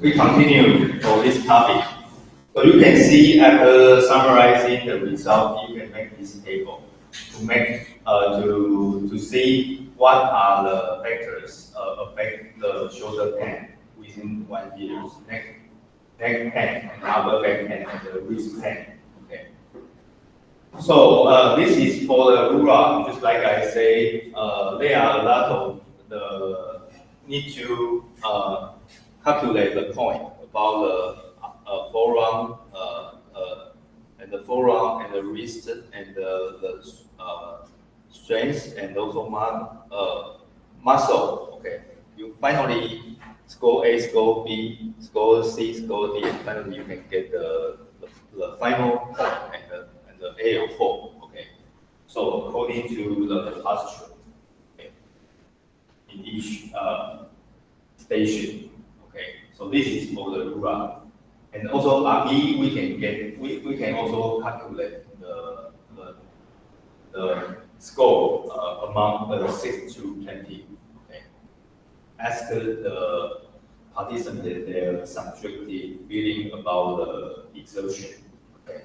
we continue for this topic. So you can see after summarizing the result, you can make this table to make to see what are the factors affect the shoulder pain within 1 year. Neck pain and upper back pain and the wrist pain. Okay. So this is for the rule. Just like I say, there are a lot of the need to calculate the point about the forearm and the forearm and the wrist and the strength and also muscle. Okay, you finally score A, score B, score C, score D, and finally you can get the final point and the A or 4. Okay, so according to the posture, okay, in each station. Okay, so this is for the rule. And also RE, we can also calculate the score among 6 to 20. Okay. Ask the participant their subjective feeling about the exertion. Okay.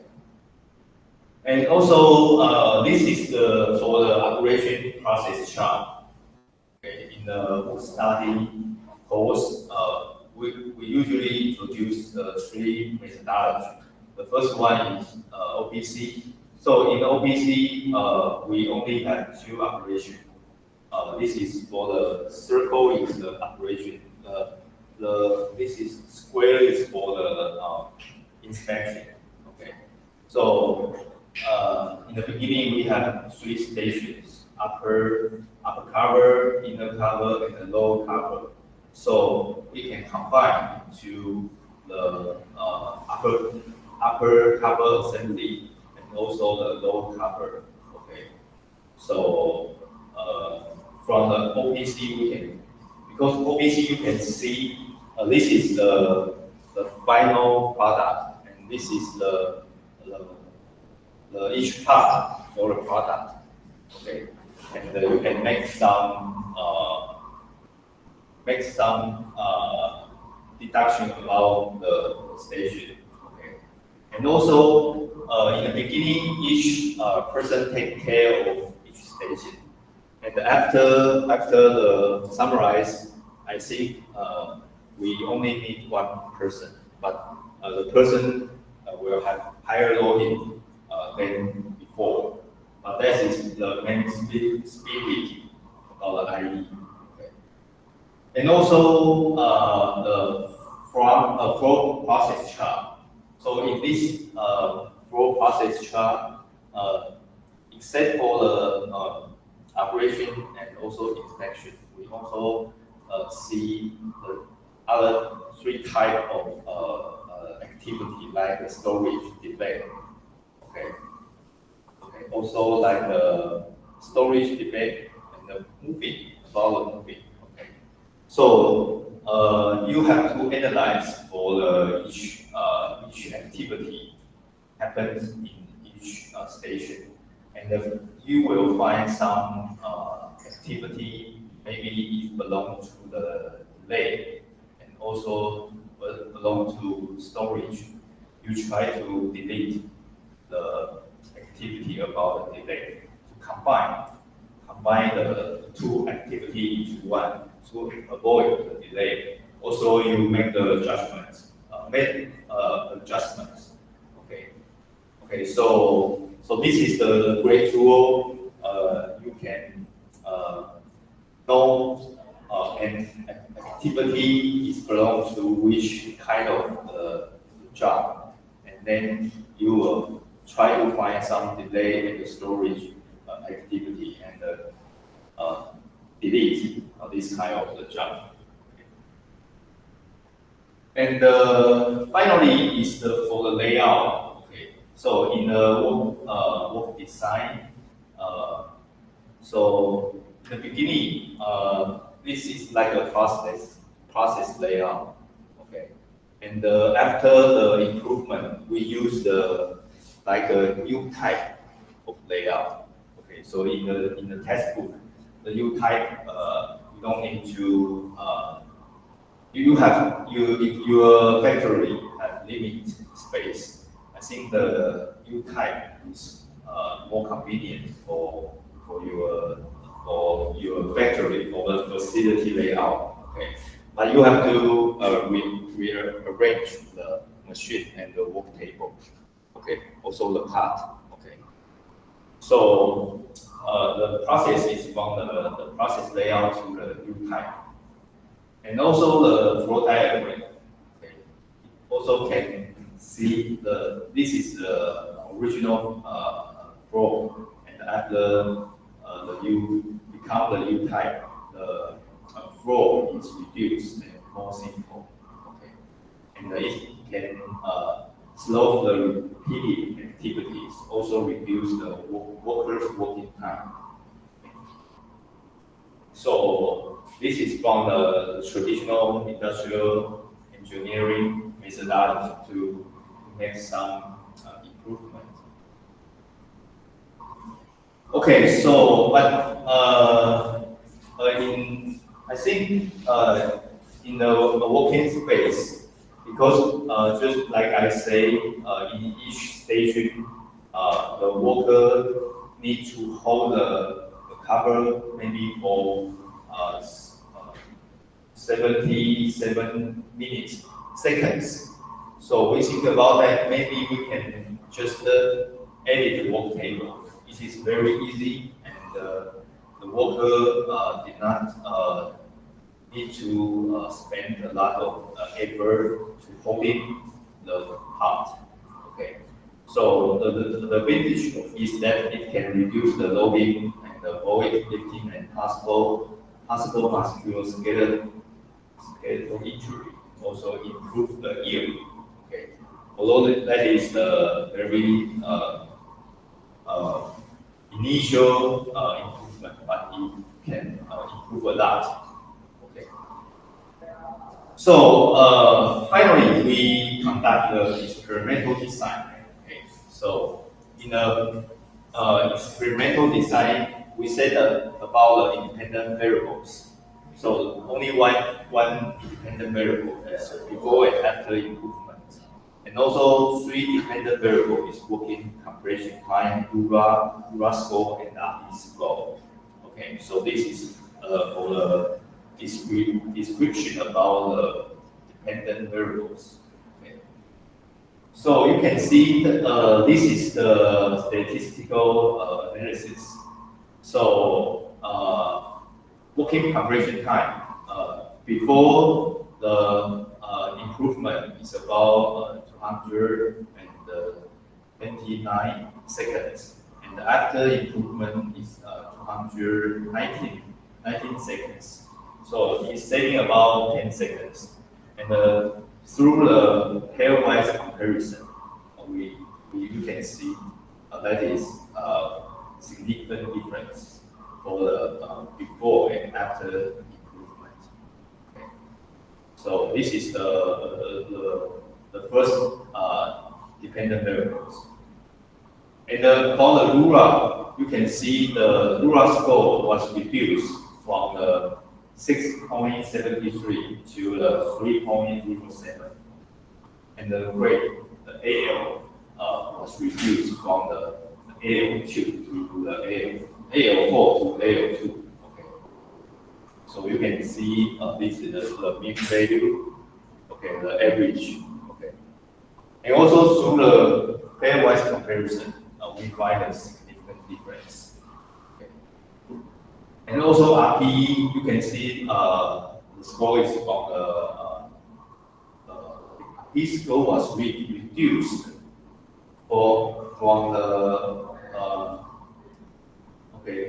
And also this is for the operation process chart. Okay. In the book study course, we usually introduce 3 methodologies. The first one is OPC. So in OPC, we only have 2 operations. This is for the circle is the operation. This is square is for the inspection. Okay. So in the beginning, we have 3 stations: upper cover, inner cover, and the lower cover. So we can combine to the upper cover assembly and also the lower cover. Okay. So from the OPC we can, because OPC you can see this is the final product and this is the each part for the product. Okay. And you can make some deduction about the station. Okay. And also in the beginning, each person take care of each station. And after the summarize, I think we only need 1 person, but the person will have higher loading than before. But that is the main spirit about the IE. And also the flow process chart. So in this flow process chart, except for the operation and also inspection, we also see the other 3 types of activity like the storage, debate. Okay. Okay. Also like the storage, debate, and the moving, about the moving. So you have to analyze for each activity happens in each station, and you will find some activity maybe it belongs to the delay, and also belong to storage. You try to delete the activity about the delay to combine the 2 activities into 1 to avoid the delay. Also, you make the adjustments. Okay. Okay. So this is the great tool. You can know an activity is belongs to which kind of job, and then you will try to find some delay in the storage activity and delete this kind of the job. And finally is for the layout. Okay. So in the work design, so in the beginning, this is like a process layout. Okay. And after the improvement, we use the like a U type of layout. Okay. So in the textbook, the U type you don't need to if your factory have limited space, I think the U type is more convenient for your factory, for the facility layout. Okay, but you have to rearrange the machine and the work table. Okay, also the part. Okay, so the process is from the process layout to the U type. And also the flow diagram. Okay. Also can see this is the original flow, and after the U become the U type, the flow is reduced and more simple. Okay. And it can slow the repeated activities, also reduce the workers' working time. So this is from the traditional industrial engineering methodology to make some improvement. Okay, so but I think in the working space, because just like I say, in each station, the worker need to hold the cover maybe for 77 minutes, seconds. So we think about that, maybe we can just edit the work table. It is very easy, and the worker did not need to spend a lot of effort to holding the part. Okay, so the advantage is that it can reduce the loading and avoid lifting and possible musculoskeletal injury. Also improve the yield. Okay, although that is the very initial improvement, but it can improve a lot. Okay. So finally, we conduct the experimental design. Okay. So in the experimental design, we said about the independent variables. So only one independent variable is before and after improvement. And also 3 dependent variables is working compression time, URA score, and RP score. Okay, so this is for the description about the dependent variables. Okay. So you can see that, this is the statistical analysis. So working compression time before the improvement is about 229 seconds, and after improvement is 219 seconds. So it's saving about 10 seconds, and through the pairwise comparison, you can see that is significant difference for the before and after improvement. Okay. So this is the first dependent variables. And for the URA, you can see the URA score was reduced from the 6.73 to the 3.07. And the grade, the AL, was reduced from the AL2 to the AL4 to AL2. Okay. So you can see this is the mean value, okay, the average. Okay. And also through the pairwise comparison, we find a significant difference. Okay. And also RPE, you can see the score is from the RPE score was reduced from the okay,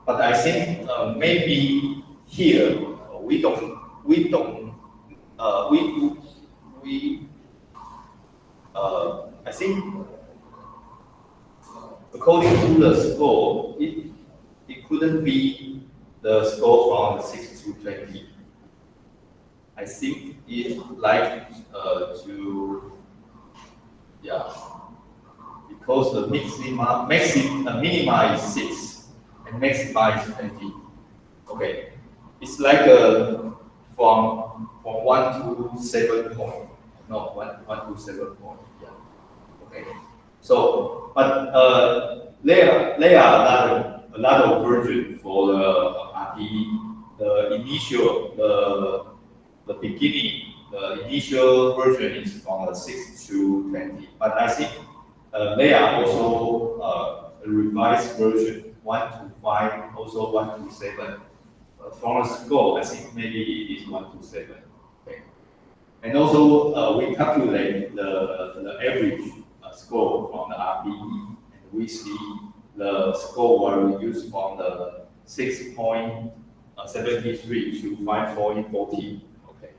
but I think maybe here I think according to the score, it couldn't be the score from 6 to 20. I think it like to because the minima is 6 and maxima is 20. Okay, it's like from from 1 to 7 point. No, 1 to 7 point. Yeah. Okay. So, but there are a lot of version for the RPE. The initial, the beginning, the initial version is from the 6 to 20. But I think there are also a revised version 1 to 5, also 1 to 7. From the scope, I think maybe it is 1 to 7. Okay. And also, we calculate the average score from the RPE, and we see the score will reduce from the 6.73 to 5.14. Okay.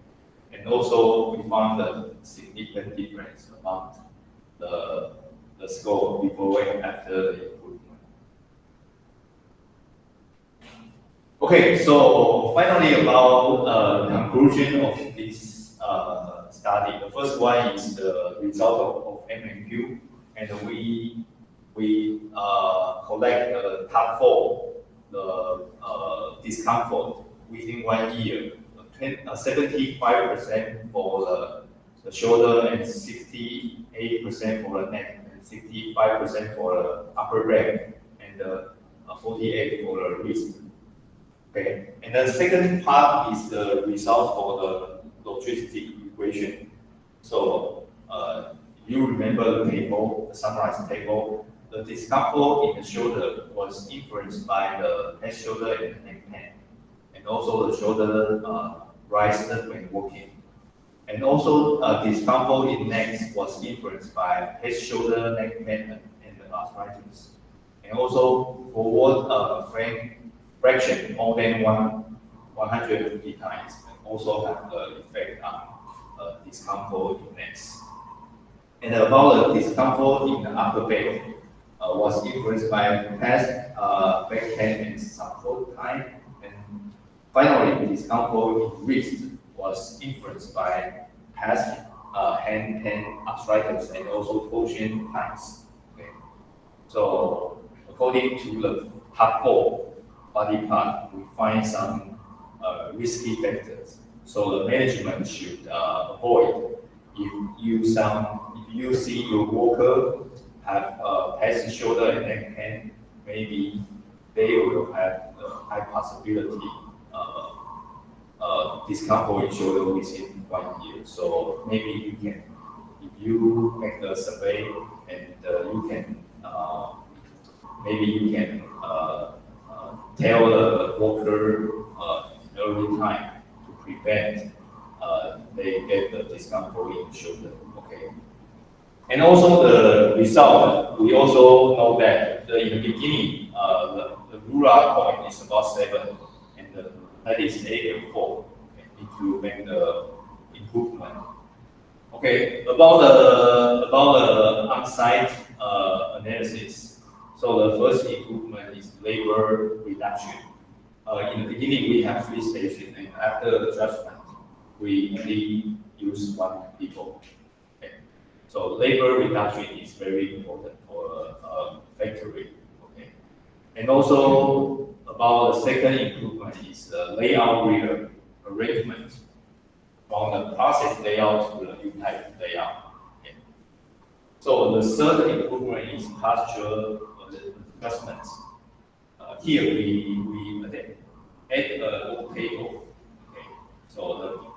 And also, we found a significant difference among the score before and after the improvement. Okay, so finally about the conclusion of this study. The first one is the result of MMQ, and we collect the top 4, the discomfort within 1 year, 75% for the shoulder and 68% for the neck, and 65% for the upper back, and 48% for the wrist. Okay, and the second part is the result for the logistic equation. So you remember the table, the summarized table. The discomfort in the shoulder was influenced by the head, shoulder, and neck pain, and also the shoulder rise when walking. And also discomfort in neck was influenced by head, shoulder, neck pain, and the arthritis. And also forward fraction more than 150 times, and also have the effect on discomfort in necks. And about the discomfort in the upper back was influenced by past back pain and support time. And finally, discomfort in wrist was influenced by past hand pain, arthritis, and also torsion times. Okay. So according to the top 4 body part, we find some risky factors. So the management should avoid if you see your worker have past shoulder and neck pain, maybe they will have a high possibility discomfort in shoulder within 1 year. So maybe you can, if you make the survey, and you can maybe you can tell the worker early time to prevent they get the discomfort in the shoulder. Okay. And also the result, we also know that in the beginning, the ruler point is about 7, and that is 8 and 4. Okay, need to make the improvement. Okay, about the on-site analysis. So the first improvement is labor reduction. In the beginning, we have 3 stations, and after the judgment, we only use 1 people. Okay. So labor reduction is very important for a factory. Okay. And also about the second improvement is the layout rearrangement from the process layout to the U-type layout. Okay. So the third improvement is posture adjustments. Here we add a work table. Okay. So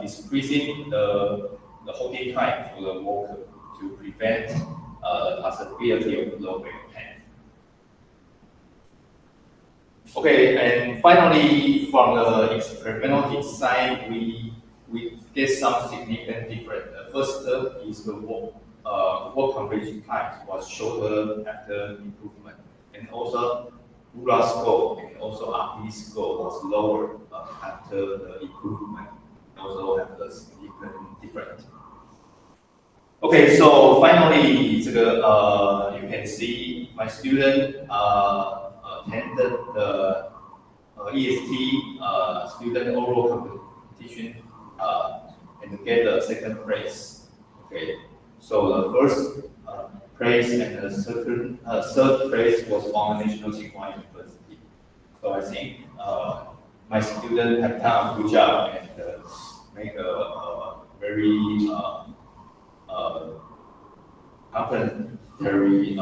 decreasing the holding time for the worker to prevent the possibility of low back pain. Okay, and finally, from the experimental design, we get some significant difference. The first is the work completion time was shorter after improvement, and also ruler score and also RP score was lower after the improvement. Also have a significant difference. Okay, so finally, you can see my student attended the EST student oral competition and get the 2nd place. Okay, so the first place and the third place was from National Tsinghua University. So I think my student have done a good job, and make a very complementary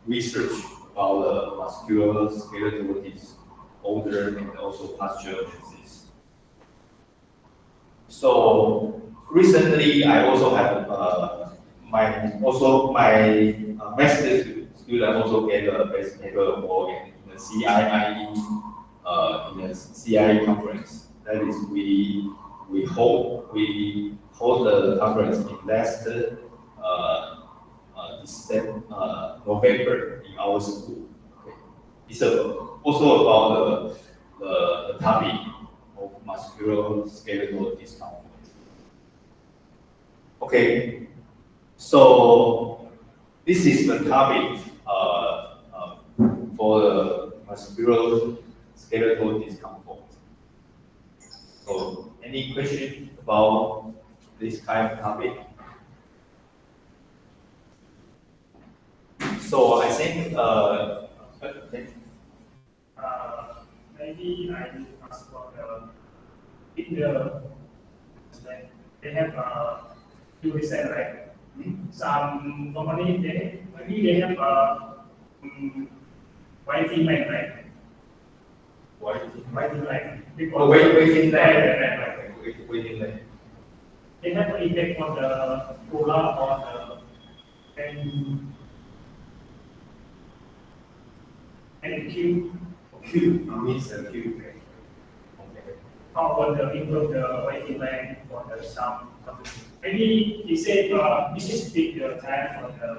research about the musculoskeletal disorder and also posture disease. So recently, I also have my master student also get a best paper award in the CIIE in the CIE conference. That is we hold the conference in last November in our school. Okay. It's also about the topic of musculoskeletal discomfort. Okay, so this is the topic for the musculoskeletal discomfort. So, any question about this kind of topic? So I think maybe I will ask about they have do research, right? Some company they have waiting line, right? Waiting line. Oh, waiting line. Right. Waiting line. They have an effect on the cola or the and Q means the Q. Okay. How about the improve the waiting line for the some? Maybe he said this is big time for the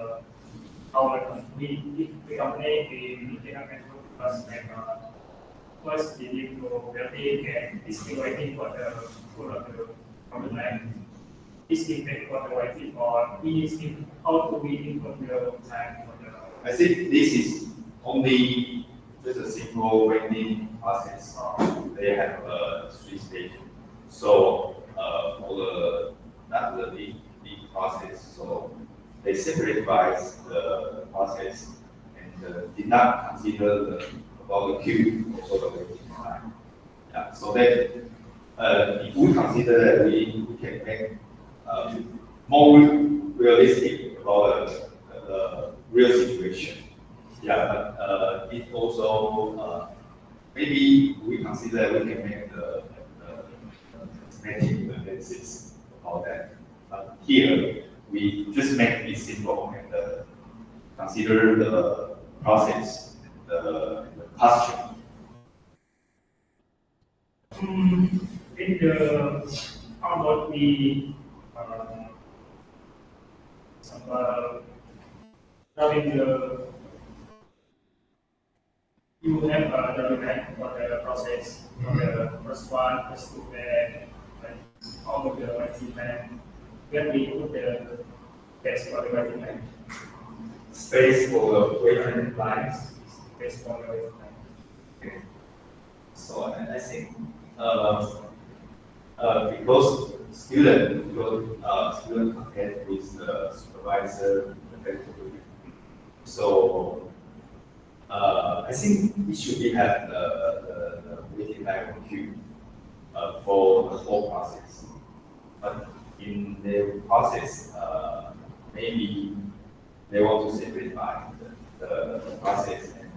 our we company we cannot improve us and first we need to building and is still waiting for the line. Is effect for the waiting or how do we improve the time for the? I think this is only just a simple waiting process. They have 3 stages. So for the not the big process, so they simplify the process and did not consider about the queue also the waiting time. Yeah, so that if we consider that we can make more realistic about the real situation. Yeah, but it also maybe we consider that we can make the estimating analysis about that. Here we just make it simple and consider the process, the posture. In the how about the some having the you have the demand for the process for the first one, first two, and all of the writing plan. When we put the test for the writing plan, Space for the waiting lines. test for the writing plan. Okay. So I think because student contact with the supervisor effectively. So I think we should have the waiting time queue for the whole process. But in the process, maybe they want to simplify the process and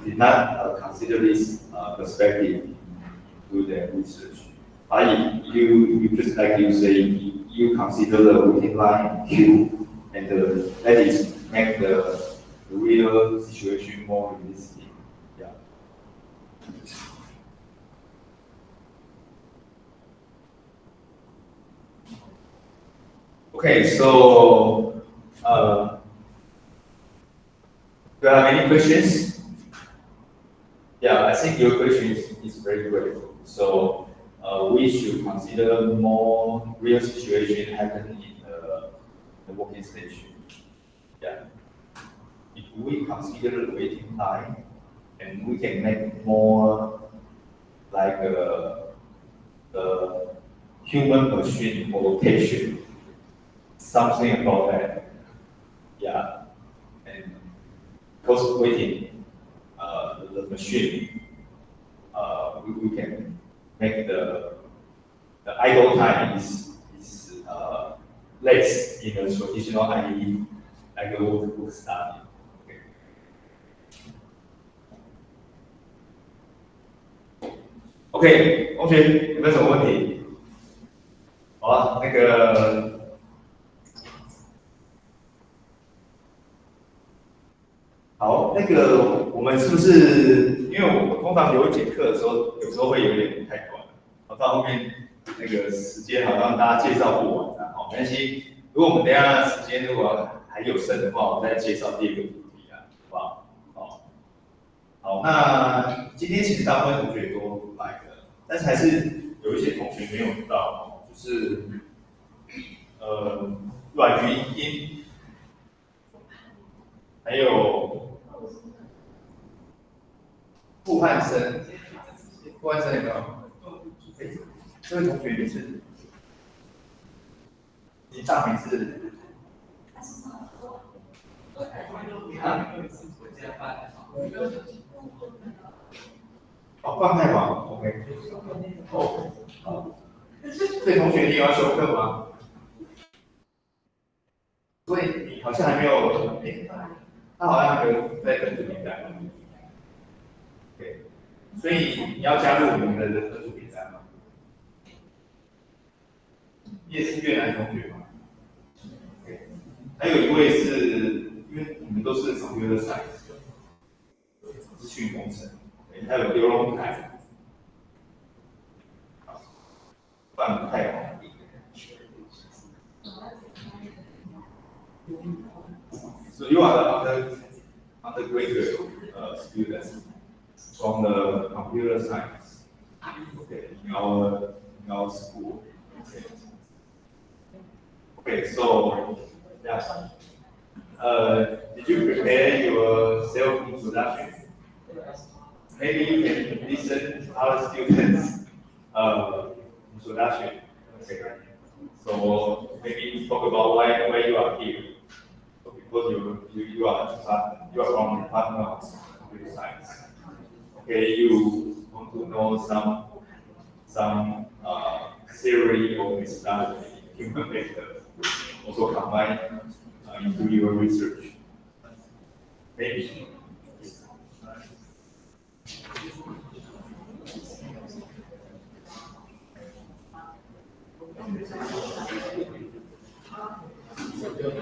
did not consider this perspective to their research. You just like you say, you consider the waiting line queue, and that is make the real situation more realistic. Yeah. Okay, so do you have any questions? Yeah, I think your question is very great. So we should consider more real situation happening in the working station. Yeah. If we consider the waiting time, and we can make more like the human machine rotation, something about that. Yeah. And because waiting, the machine, we can make the idle time is less in the traditional IE like work study. OK， 同学有没有什么问题？好啊，那个好，那个我们是不是？因为我通常留一节课的时候，有时候会有点太短，到后面那个时间好像大家介绍不完啊。好，没关系。如果我们等一下时间如果还有剩的话，我们再介绍第二个主题啊，好不好？好，好，那今天其实大部分同学都来了，但是还是有一些同学没有到，就是软语音，还有顾汉生，顾汉生有没有？哎，这位同学你是，你大名是？啊？哦，放太忙 ，OK。哦，好。所以同学，你有要修课吗？所以你好像还没有，他好像还没有在分组名单。对，所以你要加入我们的分组名单吗？你也是越南同学吗？对，还有一位是，因为我们都是 computer science， 资讯工程，还有刘荣凯。办不太好。So you are the undergraduate student from the computer science, okay, in our school. Okay. Okay, so yeah. Did you prepare your self introduction? Maybe you can listen to other students' introduction. Okay. So maybe talk about why you are here. So because you are from the Department of Computer Science. Okay, you want to know some theory or methodology in human factors, also combine into your research. Maybe.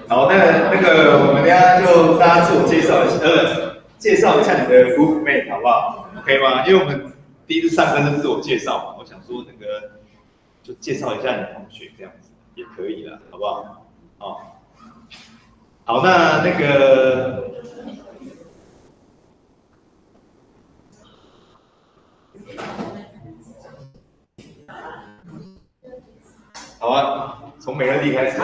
好，那个，我们等一下就大家自我介绍一下，介绍一下你的 group mate 好不好 ？OK 吗？因为我们第一次上课是自我介绍嘛，我想说那个就介绍一下你的同学这样子也可以啦，好不好？哦，好，那个。好啊，从美乐蒂开始。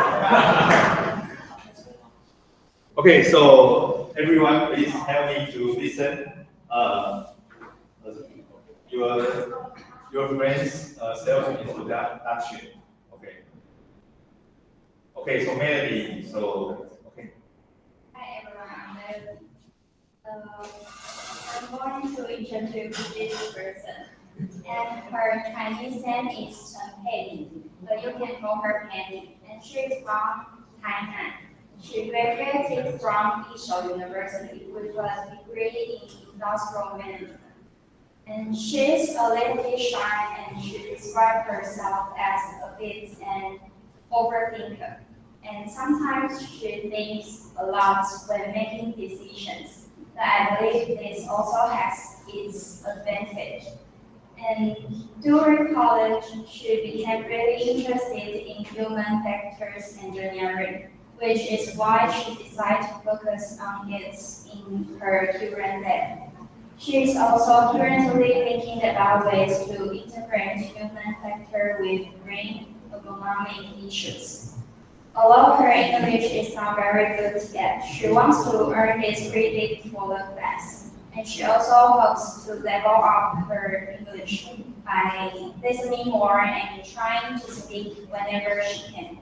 Okay, so everyone, please help me to listen. Your friends' self-introduction. Okay. Okay, so Melody. So okay. Hi everyone, I'm going to introduce this person. And her Chinese name is Chen Pei, but you can call her Penny. And she is from Tainan. She graduated from Yishou University with a degree in industrial management. And she's a little bit shy, and she describes herself as a bit an overthinker. And sometimes she thinks a lot when making decisions. But I believe this also has its advantage. And during college, she became really interested in human factors engineering, which is why she decided to focus on it in her current lab. She is also currently thinking about ways to integrate human factor with brain ergonomic issues. Although her English is not very good yet, she wants to earn this credit for the class. And she also hopes to level up her English by listening more and trying to speak whenever she can.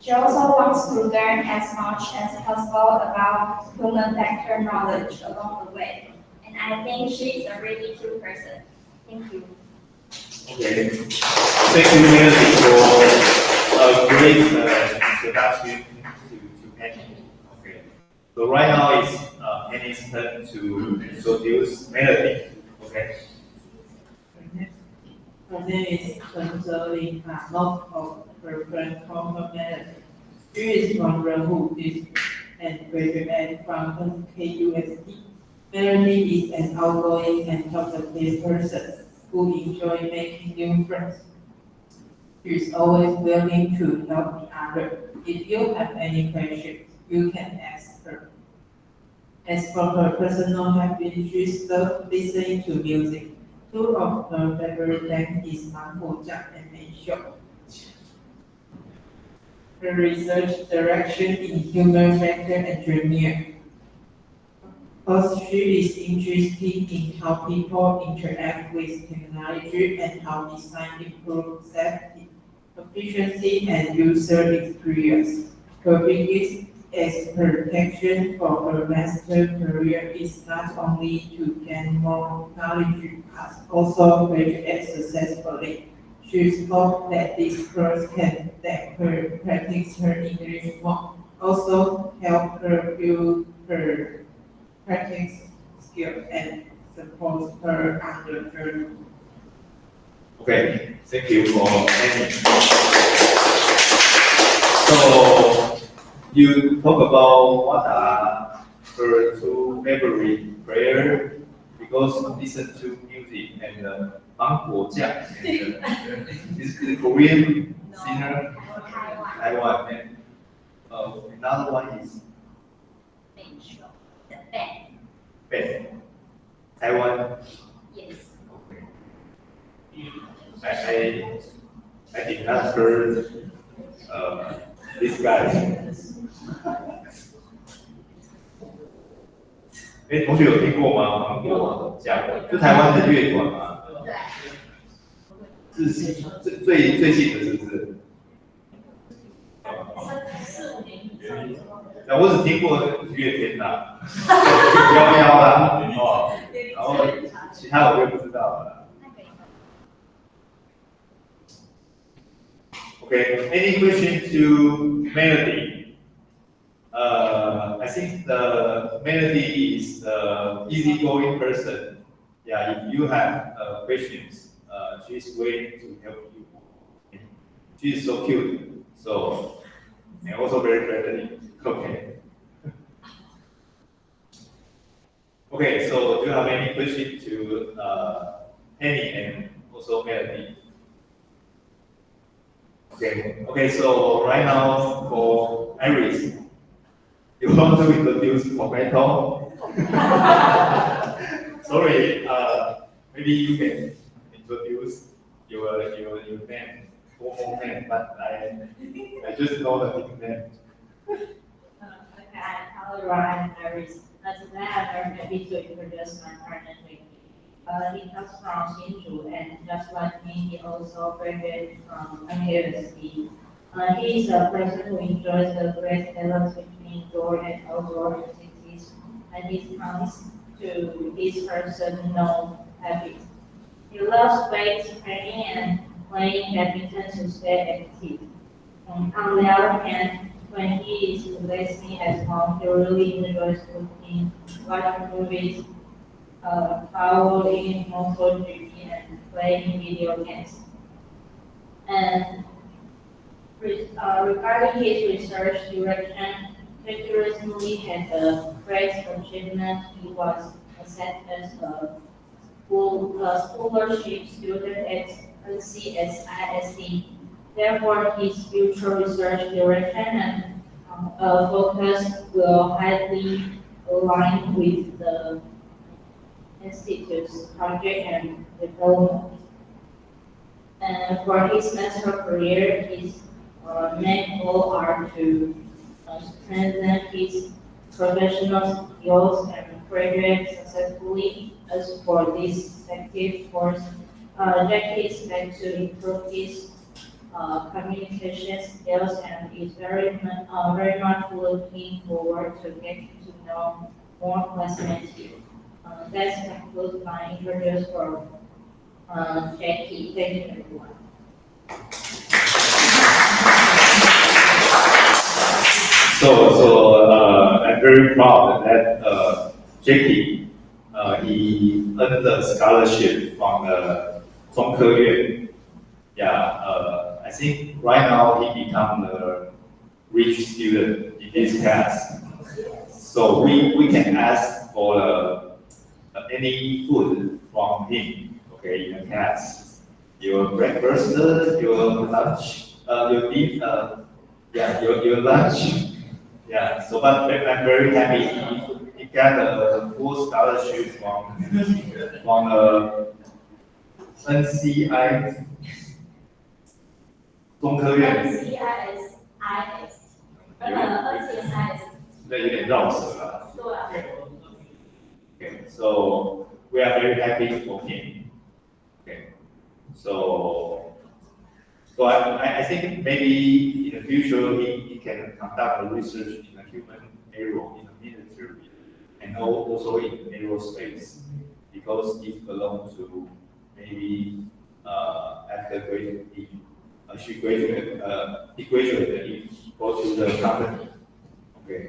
She also wants to learn as much as possible about human factor knowledge along the way. And I think she's a really cute person. Thank you. Okay. Thank you, Melody, for a great introduction to Penny. Okay. So right now it's Penny's turn to introduce Melody. Okay. Her name is Chen not of her friend called her Melody. She is from Rehoboth District and graduated from KUST. Melody is an outgoing and talkative person who enjoys making new friends. She is always willing to help the other. If you have any questions, you can ask her. As for her personal habits, she loves listening to music. Two of her favorite bands is Jiang and Meisho. Her research direction in human factor engineering. Because she is interested in how people interact with technology and how design improves safety, efficiency, and user experience. Her biggest expectation for her master career is not only to gain more knowledge, but also graduate successfully. She hopes that this course can let her practice her English more, also help her build her practice skills and support her on the journey. Okay. Thank you for Penny. So you talk about what are her two favorite prayer because listen to music and Jiang and this is Korean singer Taiwan and another one is Ben Taiwan. Yes. Okay. I did not heard this guy. 哎，同学有听过吗？芒果酱，就台湾的乐团嘛，对。最近的是不是？ 4、5年以上。那我只听过五月天啦，幺幺啦，哦，然后其他我就不知道了。Okay, any question to Melody? I think the Melody is the easygoing person. Yeah, if you have questions, she's willing to help you. She is so cute, so and also very friendly. Okay. Okay, so do you have any question to Penny and also Melody? Okay, so right now for Iris, you want to introduce Tomato? Sorry, maybe you can introduce your name, formal name, but I just know the nickname. Okay, hello Ryan, Iris. Today I'm very happy to introduce my partner Vicky. He comes from Hsinchu and just like me, he also graduated from KUST. He is a person who enjoys the great balance between indoor and outdoor activities, and he comes to his personal habits. He loves weight training and playing badminton to stay active. On the other hand, when he is relaxing at home, he really enjoys cooking, watching movies, following MotoGP, and playing video games. And regarding his research direction, he recently had a great achievement. He was accepted as a scholarship student at CSISD. Therefore, his future research direction and focus will highly align with the Institute's project and development. And for his master career, his main goal are to strengthen his professional skills and graduate successfully. As for this selective course, Jack is expected to improve his communication skills and is very much looking forward to getting to know more classmates here. That concludes my introduction for Jackie. Thank you, everyone. I'm very proud that Jackie, he earned the scholarship from the 中科院. Yeah, I think right now he become a rich student in this class. So we can ask for any food from him, okay, in the class. Your breakfast, your lunch, your dinner, yeah, your lunch. Yeah, so but I'm very happy he got a full scholarship from NCI 中科院。NCIS，NCIS。那有点绕舌了。对。Okay, so we are very happy for him. Okay, so I think maybe in the future he can conduct a research in the human error in the military and also in aerospace because it belongs to maybe after graduating, he graduated, he go to the company. Okay,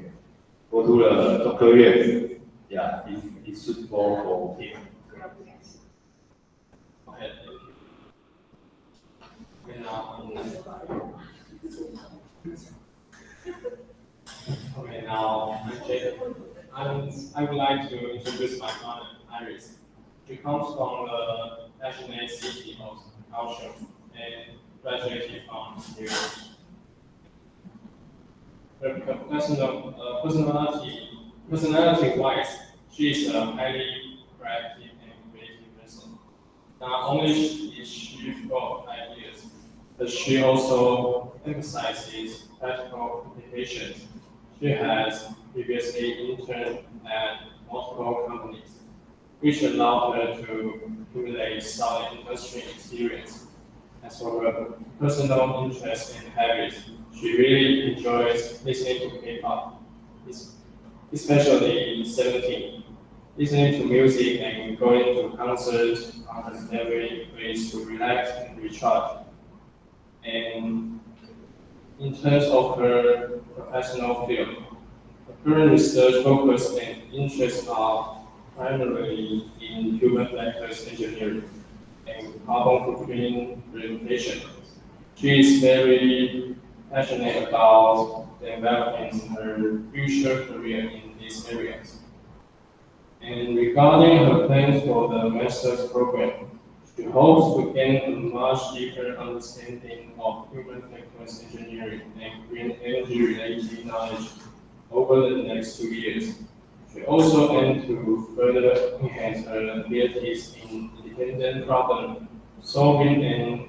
go to the 中科院. Yeah, it's suitable for him. Okay, thank you. Now I'm Jacob. I would like to introduce my partner, Iris. She comes from the passionate city of culture and graduated from New York. Her personality-wise, she is a highly proactive and creative person. Not only is she full of ideas, but she also emphasizes practical applications. She has previously interned at multiple companies, which allowed her to accumulate solid industry experience. As for her personal interests and habits, she really enjoys listening to K-pop, especially 17. Listening to music and going to concerts are her favorite ways to relax and recharge. And in terms of her professional field, her current research focus and interests are primarily in human factors engineering and carbon footprint reduction. She is very passionate about developing her future career in these areas. And regarding her plans for the master's program, she hopes to gain a much deeper understanding of human factors engineering and green energy related knowledge over the next 2 years. She also aims to further enhance her abilities in independent problem solving and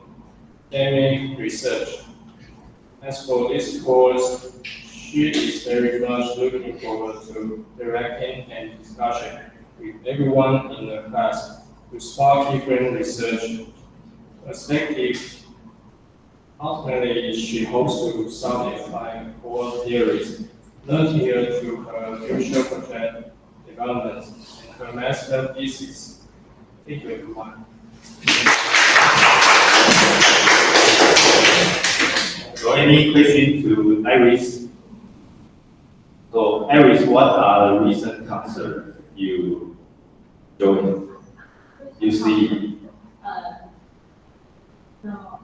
academic research. As for this course, she is very much looking forward to interacting and discussion with everyone in the class to spark different research perspectives. Ultimately, she hopes to solidify core theories learned here through her future project development and her master thesis. Thank you, everyone. So any question to Iris? So Iris, what are the recent concerts you joined? You see? No,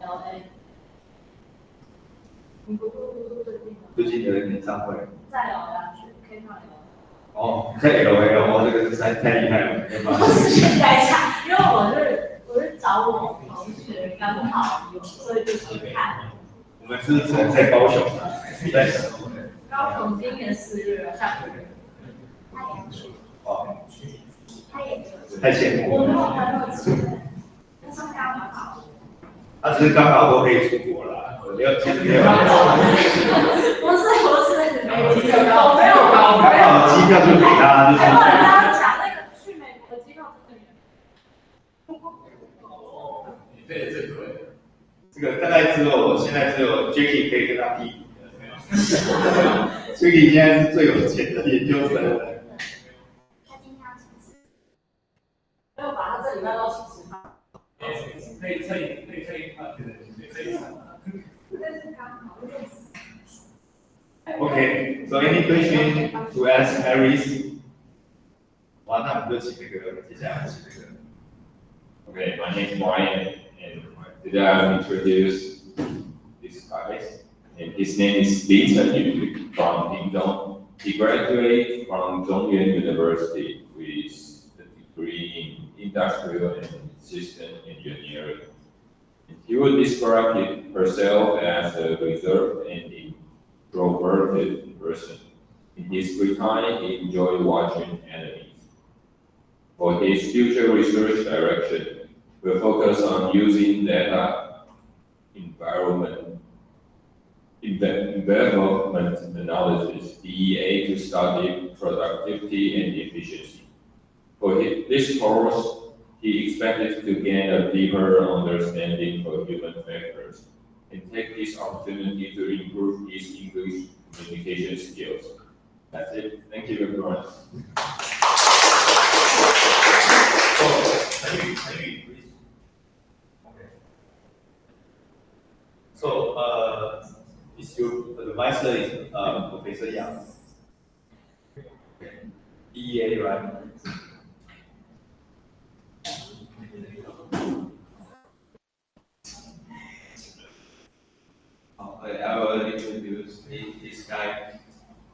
LA。最近的演唱会？在LA去，可以看LA。哦，在 LA 哦，这个实在太厉害了，对吧？我是现在想，因为我是找我同学刚好有，所以就去看。我们是在高雄啊，在高雄今年4月下个月。他也去，哦，他也去。太羡慕我没有了。还没有去，他说刚好。他只是刚好都可以出国了，没有，其实没有。不是，我没有，刚好机票就给他，就是。还有人刚刚讲那个去美国的机票真的远。你这也最贵。这个大概现在只有 Jackie 可以跟他比比的。Jackie 现在是最有钱的研究生了。他今天要请吃。没有把他这里 Okay, so any question to ask Harris? 好，那我们就请那个接下来请那个。 Okay, my name is Brian, and today I'll introduce this guy. And his name is Lin Chen from Pingdong. He graduated from Zhongyuan University with a degree in industrial and system engineering. And he would describe herself as a reserved and introverted person. In his free time, he enjoyed watching anime. For his future research direction, we'll focus on using data environment analysis, DEA, to study productivity and efficiency. For this course, he expected to gain a deeper understanding for human factors and take this opportunity to improve his English communication skills. That's it. Thank you, everyone. So, can you please? Okay. So, is your advisor is Professor Yang? EA, right? Okay, I will introduce this guy.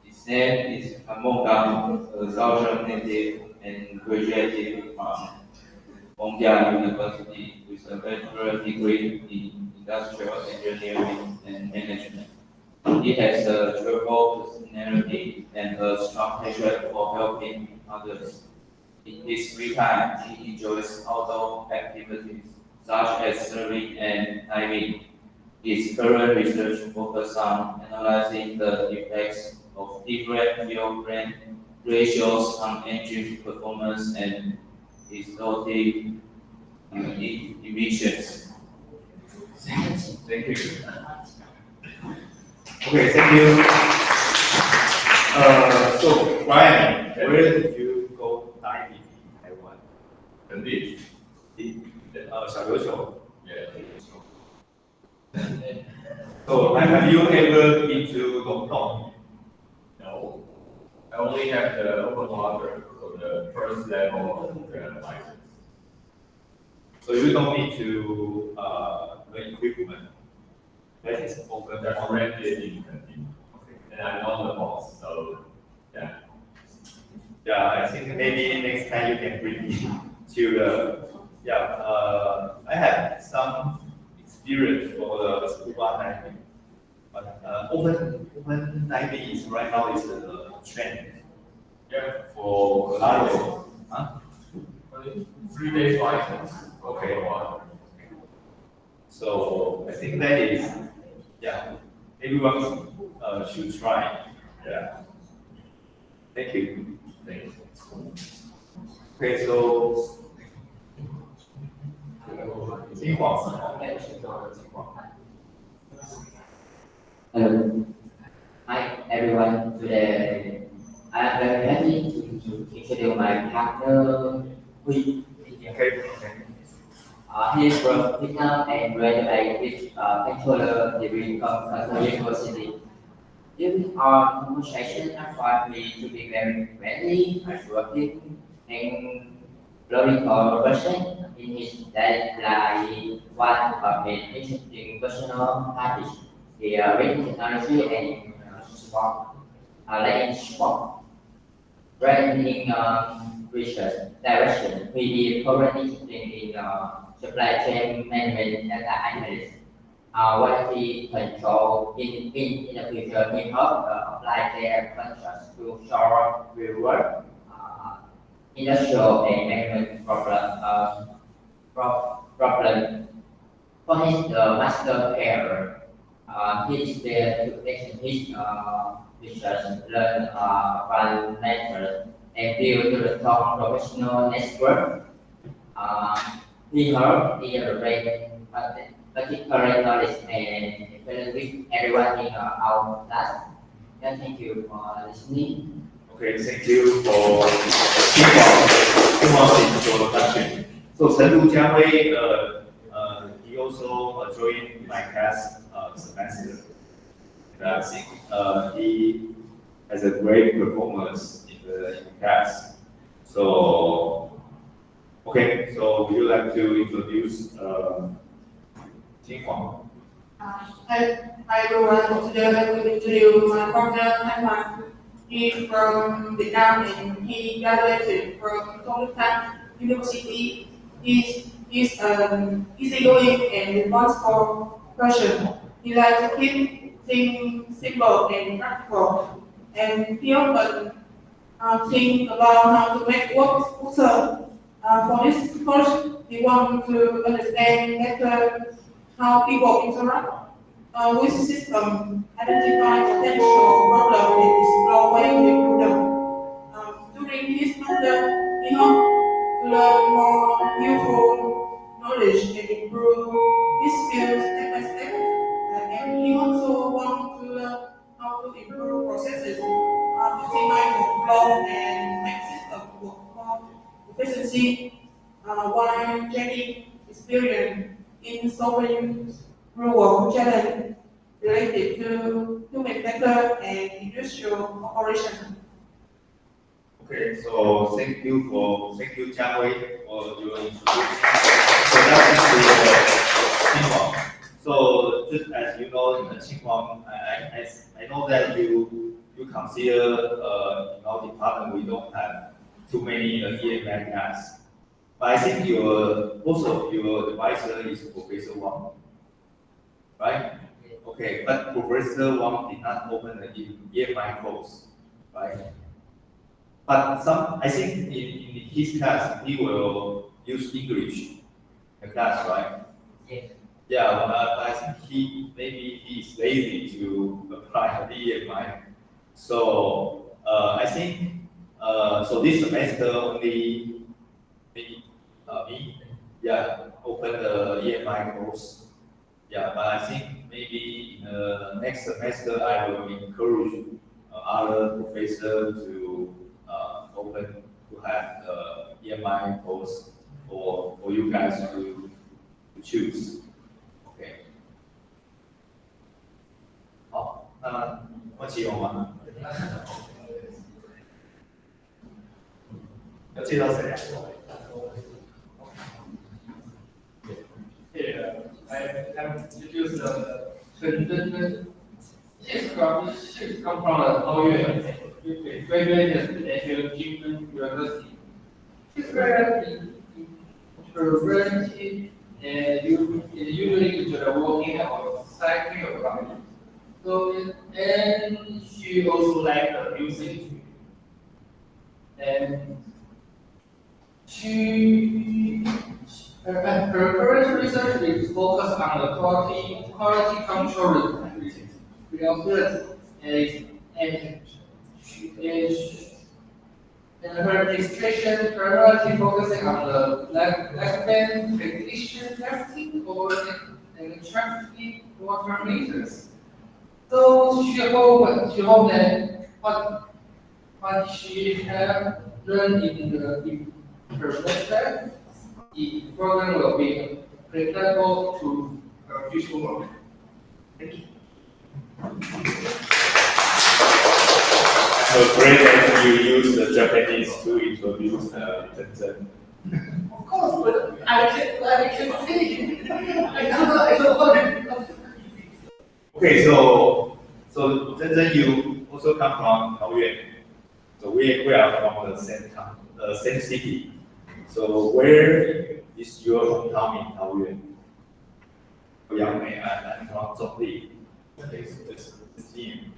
His name is Among Gam, a Southern native and graduated from Hongya University with a bachelor degree in industrial engineering and management. He has a cheerful personality and a strong passion for helping others. In his free time, he enjoys outdoor activities such as surfing and diving. His current research focuses on analyzing the effects of different fuel blend ratios on engine performance and exhaustive emissions. Thank you. Okay, thank you. So Brian, where did you go diving in Taiwan? 肯定，小琉球。也 So have you ever been to Dongdong? no. I only have the open water for the first level of the license. So you don't need to the equipment. That is open. That's rented in Kentucky. And I'm not the boss, so yeah. Yeah, I think maybe next time you can bring me to the. Yeah, I have some experience for the scuba diving, but open diving is right now is a trend. Yeah, for Colorado. Huh? 3 days license. Okay. So I think that is, yeah, everyone should try. Yeah. Thank you. Thanks. Okay, so. 金黄。 Hello. Hi everyone. Today I am very happy to introduce my partner. Huy. Okay. He is from Vietnam and graduated with bachelor degree from Stanford University. During our conversation, I found me to be very friendly, hardworking, and logical person. In his daily life, one of his interesting personal habits is reading technology and sport, like sport. Branding research direction, we is currently interested in supply chain management data analysis. Quality control in the future, we hope apply their concepts to solve real world industrial and management problem. For his master career, he is there to extend his research, learn one method, and build a strong professional network. He helped integrate particular knowledge and experience with everyone in our class. And thank you for listening. Okay, thank you for Kim introduction. So Chen Lu Jiawei, he also joined my class semester. I think he has a great performance in the class. So, okay, so would you like to introduce Jing Huang? Hi everyone, today I will introduce my partner Taiwan. He's from Vietnam and he graduated from Tongtan University. He's an easygoing and responsible person. He likes to keep things simple and practical. And he often think about how to make work smoother. For this course, we want to understand better how people interact with system, identify potential problems, and explore ways to improve them. During this master, we hope to learn more useful knowledge and improve his skills step by step. And he also wants to learn how to improve processes, optimize workflow, and make systems work more efficiency while gaining experience in solving real-world challenges related to human factor and industrial operation. Okay, so thank you, Jia Hui, for your introduction. So that's Qing Huang. So just as you know, Qing Huang, I know that you consider in our department we don't have too many EMI tasks. But I think most of your advisor is Professor Wang, right? Okay, but Professor Wang did not open the EMI course, right? But I think in his class, he will use English in the class, right? Yes. Yeah, but I think maybe he's lazy to apply the EMI. So I think so this semester only maybe me, yeah, open the EMI course. Yeah, but I think maybe in the next semester I will encourage other professors to open to have the EMI course for you guys to choose. OK， 好，那问题有吗？要介绍谁啊？ I'm introduced Chen Zhenzhen. She's come from Taoyuan. She graduated at Jingmen University. She's very introverted and usually enjoy walking or cycling around. So and she also likes music. And her current research is focused on the quality control reliability and her dissertation primarily focusing on the lifespan prediction testing or electric water meters. So she hoped that what she had learned in her semester, the program will be applicable to her future work. Thank you. I'm afraid that you use the Japanese to introduce Zhenzhen. Of course, but I can see. I don't want to. Okay, so Zhenzhen, you also come from Taoyuan. So we are from the same city. So where is your hometown in Taoyuan? Yangmei, I'm from Zhongli. Okay, so this team.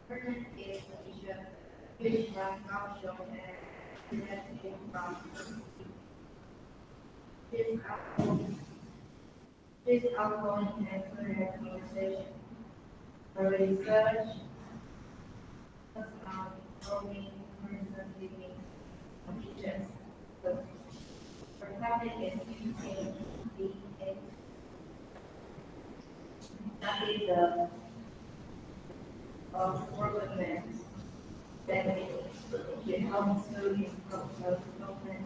Person is Asia, which was not shown as came from this outgoing and clear conversation. Her research was on growing person living conditions. Her topic is using the study the workmen that it helps to improve the development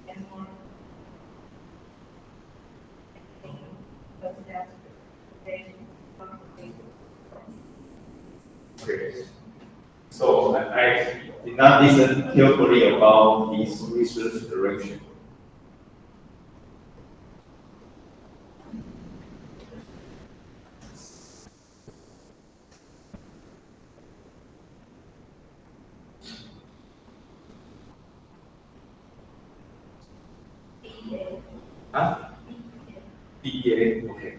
and more that they Okay. So I did not listen carefully about this research direction. Huh? DEA. Okay.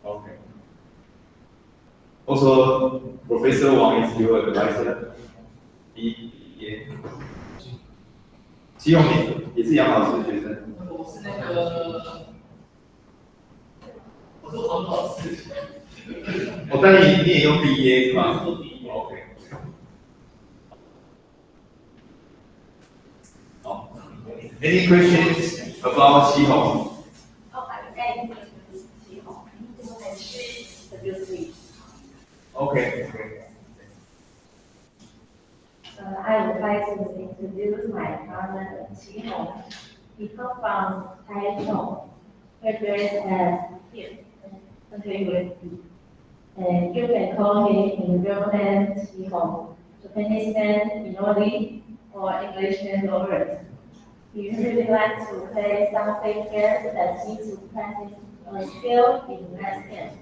Okay. Also, Professor Wang is your advisor. DEA.齐永明也是杨老师的学生。我是那个，我是黄老师。哦，但你也用 DEA 是吗？OK。好。Any questions about 祁宏？ Oh, I think it's the Okay. Okay. I would like to introduce my partner, Qi Hong. He comes from Taichung, graduated at here, University. And you can call him in real name Qi Hong, Japanese name Inori, or English name Lawrence. He usually likes to play some fake games that seem to practice a skill in math games.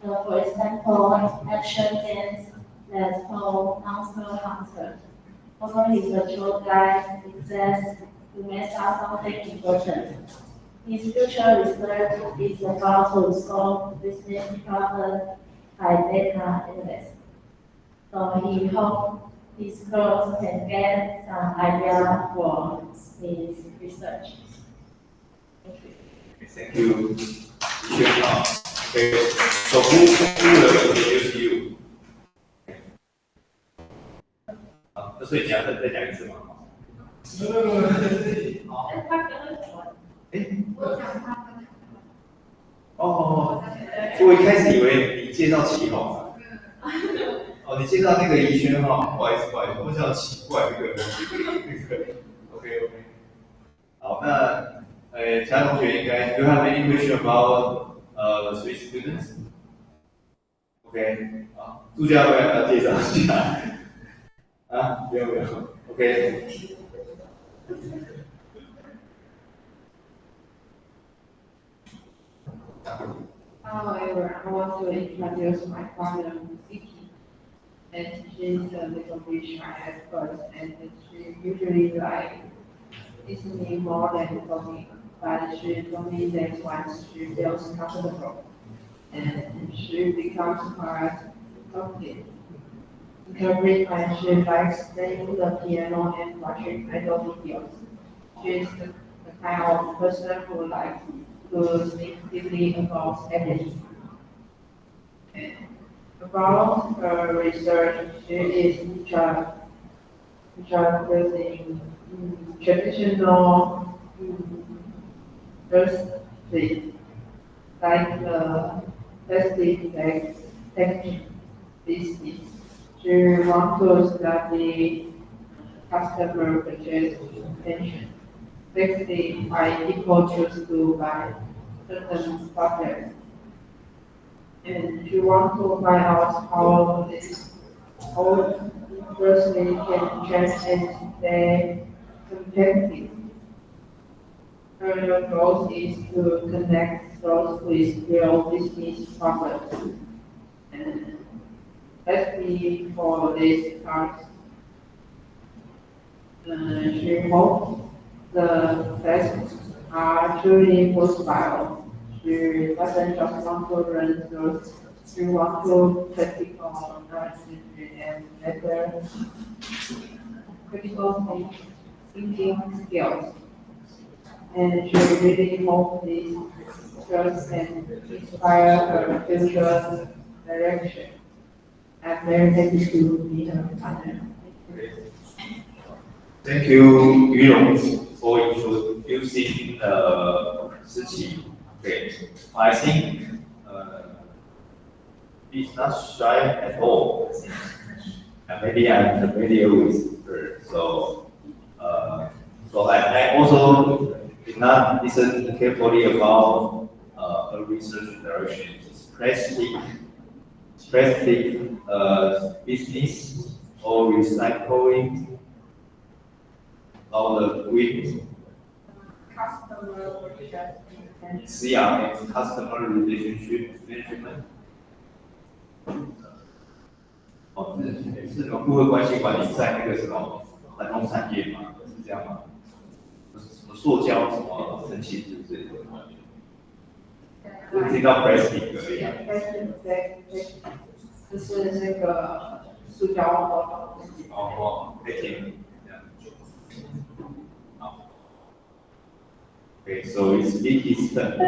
For example, action games that's called Monster Hunter. Although he's a chill guy, he says to mess up something important. His future research is about to solve business problems by data analysis. So he hopes his girls can get some idea for his research. Thank you. Okay. So who will introduce you? 好，所以你要再讲一次吗？好。哎，哦，我一开始以为你介绍祁宏啊。哦，你介绍那个怡轩哈，不好意思，我比较奇怪这个OK。好，那其他同学应该 ，Do you have any question about Swiss students? OK， 好，助教要不要介绍一下？啊，不用，OK。Hello everyone, I want to introduce my partner, Vicky. And she's a little bit shy at first, and she usually like listening more than talking. But she told me that once she feels comfortable, and she becomes quite talkative. Encouraged when she likes playing the piano and watching idol videos. She's the kind of person who likes to think deeply about everything. And about her research, she is interested in traditional recipes like the plastic packaging business. She wants to study customer purchase intention. Basically, why people choose to buy certain products. And she wants to find out how this whole person can change and stay competitive. Her goal is to connect those with real business problems. And lastly, for this part, she hopes the tests are truly worthwhile. She doesn't just want to learn those, she wants to practical knowledge and better critical thinking skills. And she really hopes these skills can inspire her future direction. I'm very happy to be her partner. Thank you, Yurong, for introducing Siqi. Okay, I think he's not shy at all. And maybe I'm familiar with her, so I also did not listen carefully about research direction is plastic business or recycling of the green Customer CRM customer relationship management。哦，是什么顾客关系管理在那个什么传统产业吗？是这样吗？什么塑胶什么成型是不是？我听到 plastic 而已。就是那个塑胶包装。哦，packing。Okay, so it's Vicky's turn.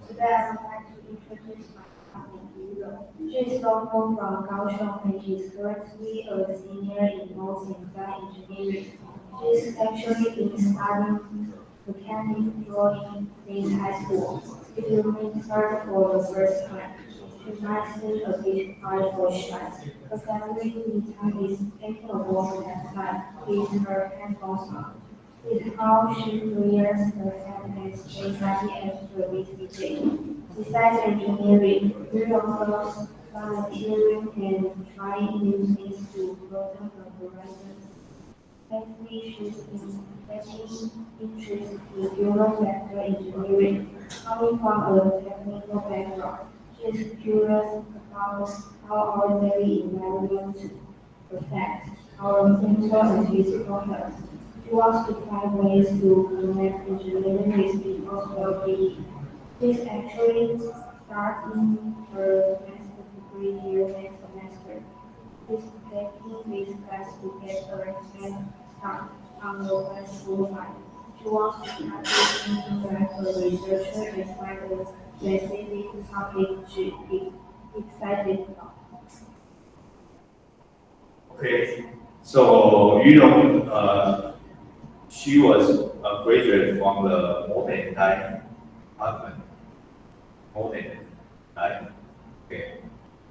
，Today I would like to introduce my colleague Yulo. She is local from Kaohsiung and she is currently a senior in motion design engineering. She is actually been studying mechanic drawing since high school. If you meet her for the first time, she might seem a bit hard or shy. Her family time is capable at night is her hands-on son. With how she clears her head and stays happy after busy day. Besides engineering, Yulo loves volunteering and trying new things to broaden her horizons. Lately, she's been taking interest in human factor engineering. Coming from a technical background, she is curious about how our daily environment affects our mental and physical health. She wants to find ways to connect engineering with people's well-being. She's actually starting her master's degree here next semester. She's taking this class to get her head start on the grad school life. She wants to practice thinking like a researcher and find a specific topic she is excited about. Okay, so she was a graduate from the modern design department. Modern design, okay,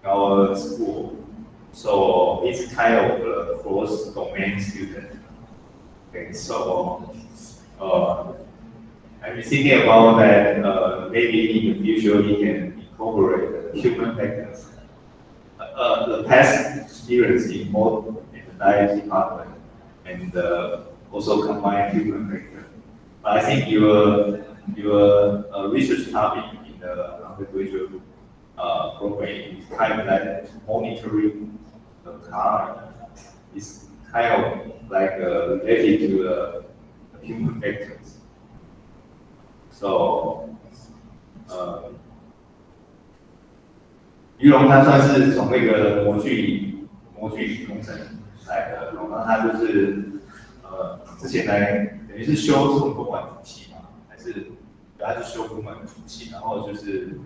our school. So it's kind of a cross domain student. Okay, so I'm thinking about that. Maybe in the future he can incorporate human factors. The past experience in both in the diet department and also combine human factor. But I think your research topic in the undergraduate program is kind of like monitoring the car. It's kind of like related to the human factors. So 于龙他算是从那个模具工程来的，然后他就是之前来等于是修这种多管服器嘛，还是他是修多管服器，然后就是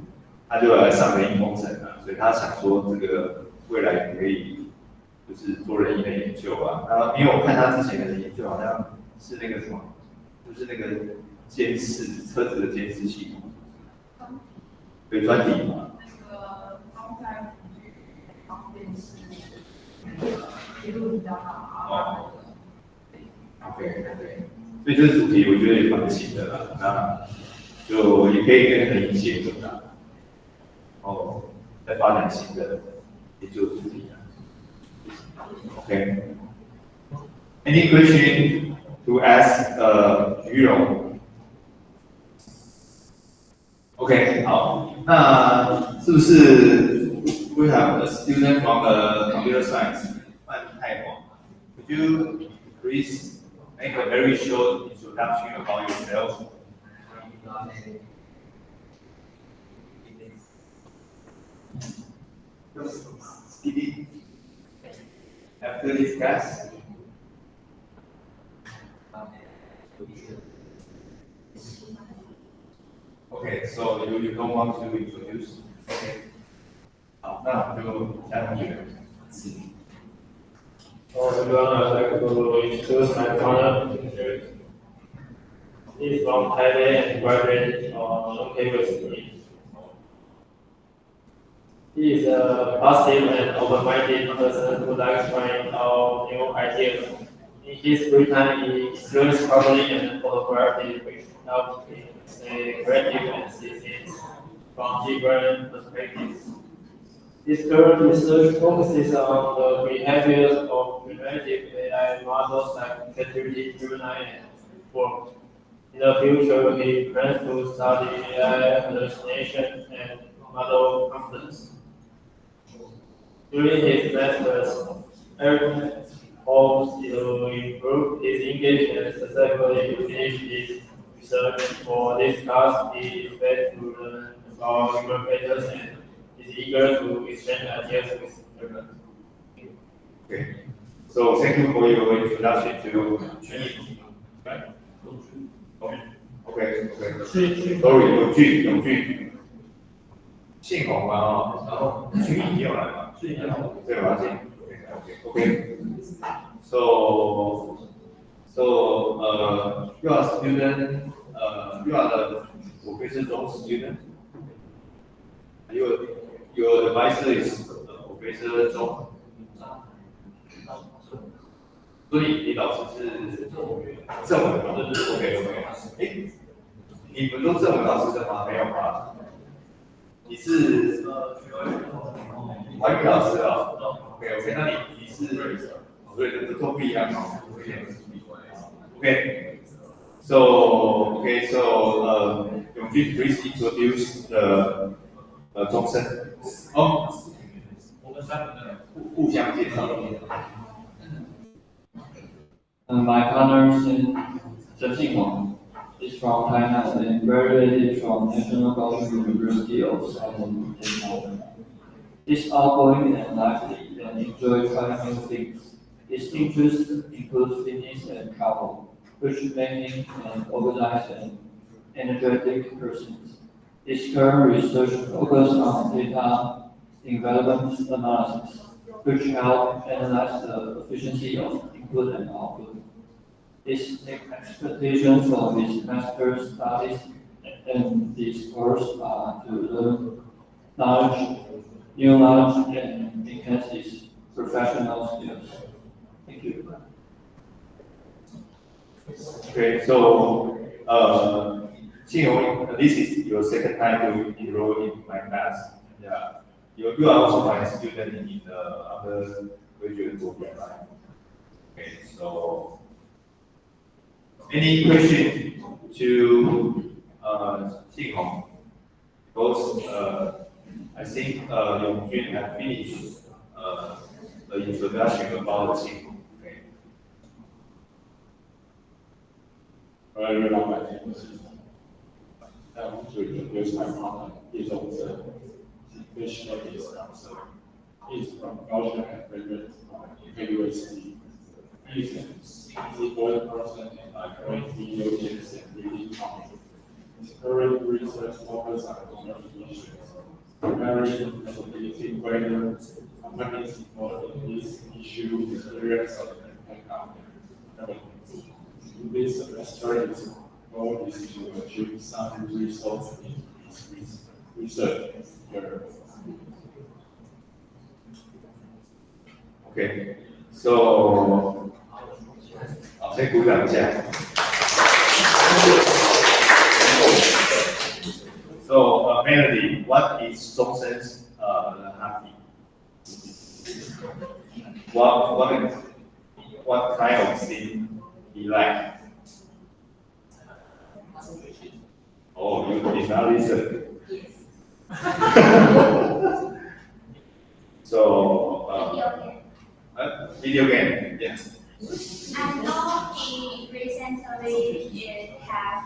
他就来上人因工程啊，所以他想说这个未来可以就是做人因的研究啊。因为我看他之前的研究好像是那个什么，就是那个监视车子的监视系统，对专题嘛。哦，OK，所以这个主题我觉得也蛮新的啦，那就也可以跟人结合啦，然后再发展新的研究主题啊。OK， Any question to ask 于荣 ？OK， 好，那是不是 we have a student from the computer science? 范泰华 Could you please make a very short introduction about yourself? Speedy. After this class? Okay, so you don't want to introduce? Okay. 好，那我们就下同学。Everyone, I'd like to introduce my partner. He's from Thailand and graduated on University. He is a positive and open-minded person who likes trying out new ideas. In his free time, he learns traveling and photography, which helps him stay creative and see things from different perspectives. His current research focuses on the behaviors of generative AI models like ChatGPT, Gemini, and Work. In the future, he plans to study AI hallucination and model confidence. During his master's, Eric hopes to improve his English and successfully finish his research. For this class, he expects to learn about human factors and is eager to exchange ideas with everyone. Okay. So thank you for your introduction to Chinese. Right? Okay. Sorry, 永俊，姓洪啊，然后俊也有来嘛，对吧？Okay. So you are a student. You are the Professor Zhong's student. Your advisor is Professor Zhong. 所以你老师是正文老师 ，OK， 哎，你们都正文老师的吗？没有吧？你是华语老师啊 ，OK， 那你是对的，都不一样哦 ，OK，so永俊 please introduce the 钟声哦，我们三个互相介绍。My partner, Zheng Xinhuang, is from Thailand and graduated from National Government University of Southern Technology. He's outgoing and lively and enjoys trying new things. His interests include fitness and travel, which make him an organized and energetic person. His current research focuses on data environment analysis, which help analyze the efficiency of input and output. His expectations from his master's studies and this course are to learn new knowledge, and enhance his professional skills. Thank you. Okay, so Xingyong, this is your second time to enroll in my class. Yeah, you are also my student in the undergraduate program, right? Okay, so any question to Xingyong? Because I think Yongjun had finished the introduction about Xingyong. Okay. Everyone, my name is I want to introduce my partner. He's also English name is Council. He's from Belgium and graduated from University. He's an easygoing person and like great video games and reading comics. His current research focuses on community issues, primarily facilitating greater companies involved in this issue experience of impact on governments. In this semester, his goal is to achieve some results in his research area. Okay, so 好，先鼓掌一下。So Melody, what is Zhongsen's hobby? What kind of thing he like? Oh, you did not listen. So video game, yes. I know he recently have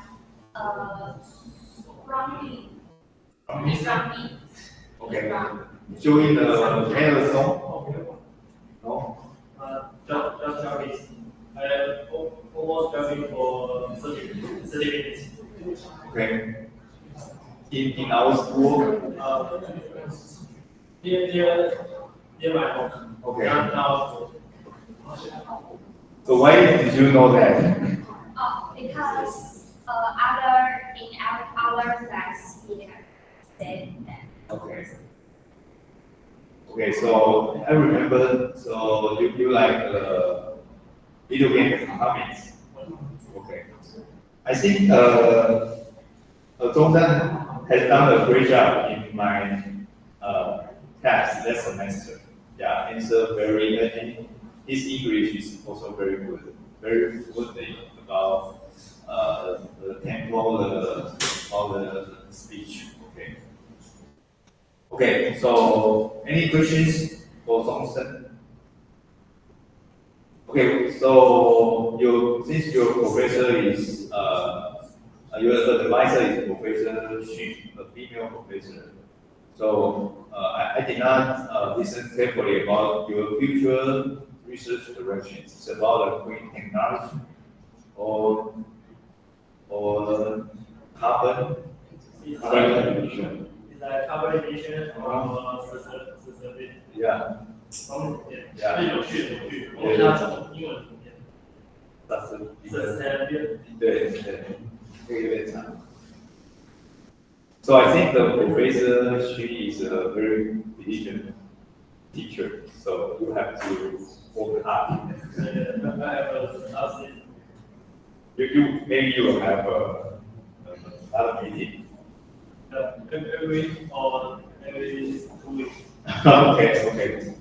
Rummy. Okay. Join the marathon? No? Just jogging. I almost jogging for 30 minutes. Okay. In our school, near my home. Okay. Now, So why did you know that? Because other in our class here said that. Okay. Okay, so I remember, so you like video game comics. Okay. I think Zhongzhan has done a great job in my class that semester. Yeah, it's a very, his English is also very good, very fluently about the tempo, all the speech. Okay. Okay, so any questions for Zhongzhen? Okay, so since your professor is your advisor is Professor Xu, a female professor. So I did not listen carefully about your future research directions. It's about green technology or carbon emission. is a combination of sustainability. Yeah, 这有趣，我们要从英文里面。sustainability。对，这个有点长。So I think the professor, she is a very diligent teacher, so you have to work hard. Maybe you will have another meeting. Every 2 weeks. Okay.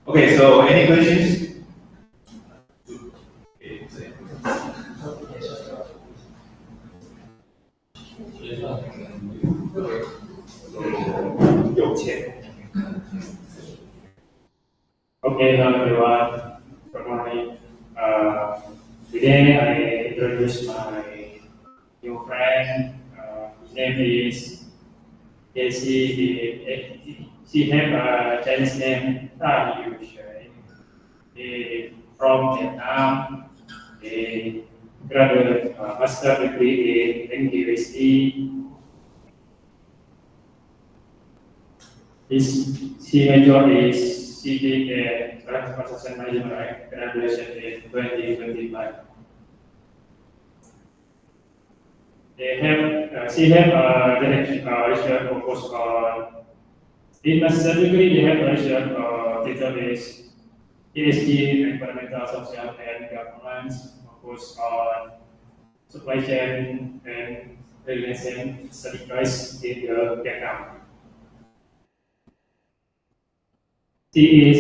Okay, so any questions? Okay, hello everyone. Good morning. Today I introduce my new friend. His name is Casey. She have a Chinese name Da Yu Shui. He from Vietnam. He graduate master degree in university. She major is CPA, Transportation Management, graduation in 2025. She have a research focus on, in master degree, they have a research title is ESG, Environmental, Social, and Governance, focus on supply chain and relation studies in Vietnam. She is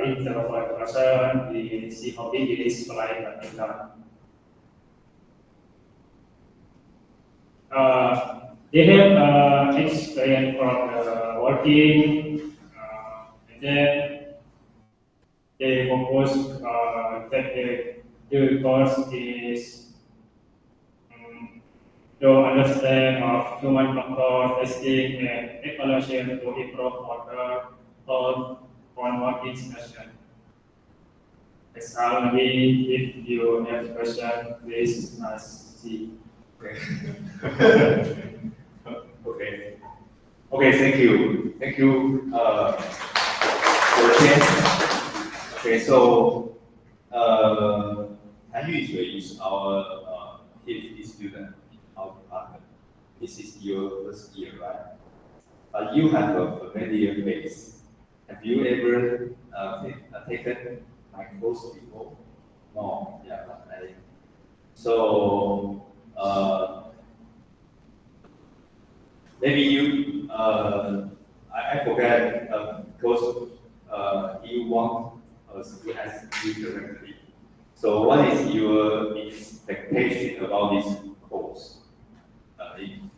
introvert person. She hobby is playing badminton. They have experience from working, and then they focus that the course is to understand of human factor testing and evaluation to improve water on working session. As maybe if you have question, please ask. Okay, thank you. Thank you for the chance. Okay, so Han Yushui is our PhD student in our department. This is your first year, right? You have a familiar face. Have you ever taken my course before? No, yeah. So maybe you, I forget because you want us to ask you directly. So what is your expectation about this course in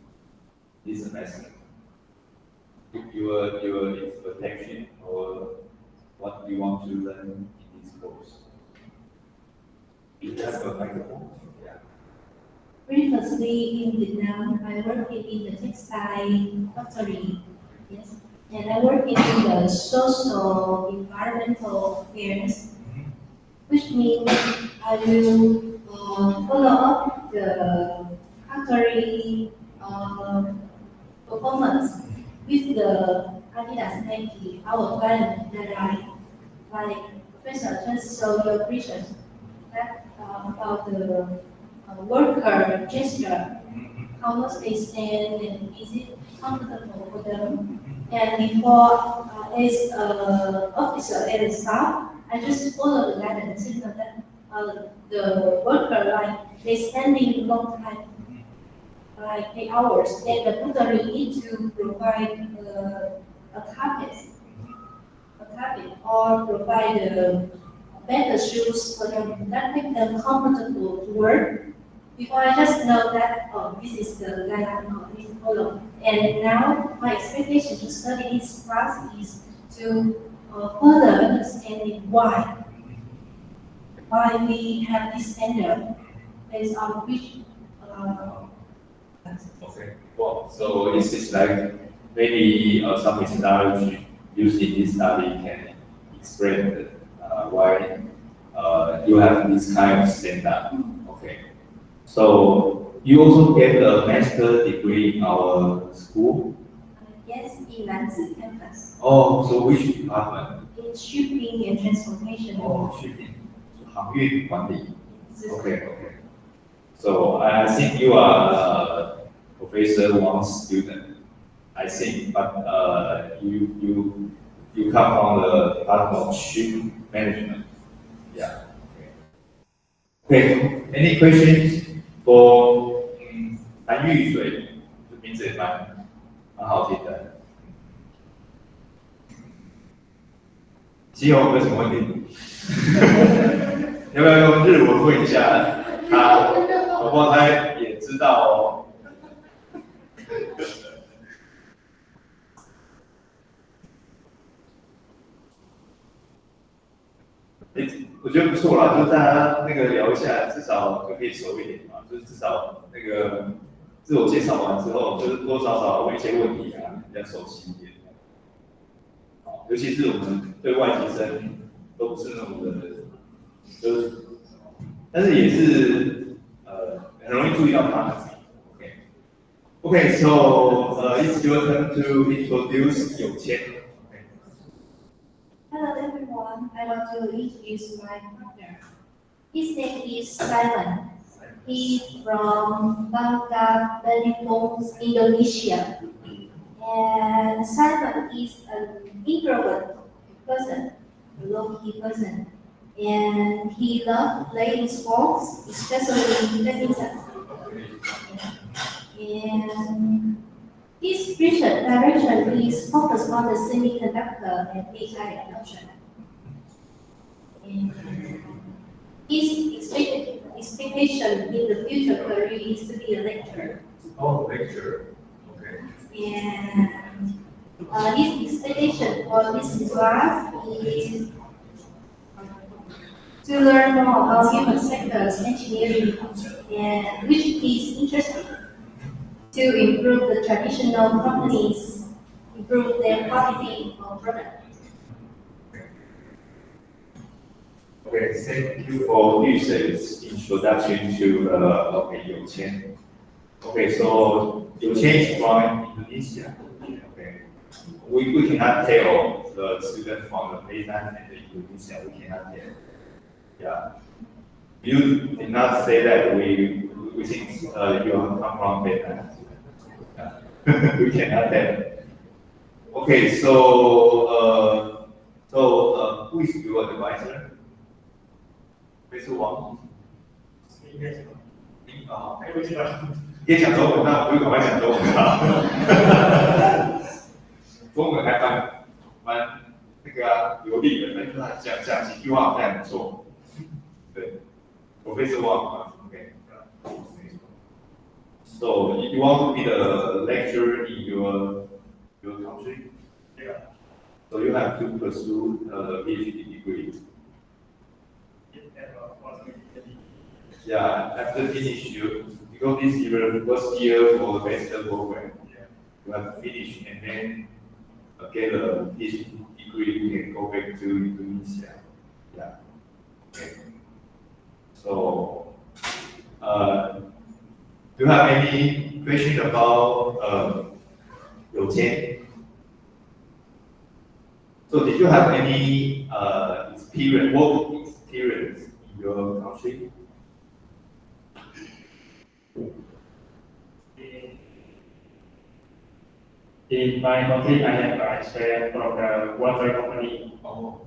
this semester? Your expectation or what you want to learn in this course? You have a microphone. Yeah. Previously in Vietnam, I worked in the textile factory. Yes. And I worked in the social environmental affairs, which means I will follow up the factory performance with the Adidas Nike, our brand that like Professor just showed your pictures that about the worker gesture, how much they stand and is it comfortable for them. And before as officer and staff, I just follow the guidance you know, that the worker like they standing long time, like 8 hours, and the company need to provide a carpet or provide better shoes for them that make them comfortable to work. Before I just know that this is the guideline of this follow. And now my expectation to study this class is to further understanding why we have this standard based on which Okay. Well, so it seems like maybe some methodology used in this study can explain why you have this kind of standard. Okay. So you also get a master degree in our school? yes, in Nancy campus, Oh, so which department? in shipping and transportation. Oh, shipping. 航运管理. Okay, okay. So I think you are Professor Wang's student, I think, but you come from the department of ship management. Yeah. Okay. Any questions for 蓝玉水？这名字也蛮好听的。基友有什么问题？要不要用日文问一下他？搞不好他也知道哦。我觉得不错啦，就是大家那个聊一下，至少就可以熟一点嘛，就是至少那个自我介绍完之后，就是多多少少问一些问题啊，比较熟悉一点。尤其是我们对外籍生都不是那种的，就是，但是也是很容易注意到他们。Okay, so it's your turn to introduce 有谦。Hello everyone, I want to introduce my partner. His name is Simon. He's from Bangka Belitung, Indonesia. And Simon is an introvert person, a low-key person. And he loves playing sports, especially badminton. And his research direction is focused on the semiconductor and AI adoption. And his expectation in the future career is to be a lecturer. Oh, lecturer. Okay. And his expectation for this class is to learn more about human sectors, engineering, and which he is interested to improve the traditional companies, improve their quality of product. Okay, thank you for Yusei's introduction to有谦. Okay, so 有谦 is from Indonesia. Okay, we cannot tell the student from the mainland and the Indonesia. We cannot tell. Yeah, you did not say that we think you come from mainland. Yeah. We cannot tell. Okay, so who is your advisor? Professor Wang. 可以讲中文，那我就赶快讲中文吧。中文还蛮那个流利的，那讲几句话好像还不错。对，Professor Wang okay. So you want to be the lecturer in your country? Yeah. So you have to pursue a PhD degree. Yeah, after finish because this year first year for the master program, you have to finish and then get a PhD degree. You can go back to Indonesia. Yeah. Okay. So, do you have any question about 有谦 So did you have any experience, work experience in your country? In my country, I have experience from the water company. Oh,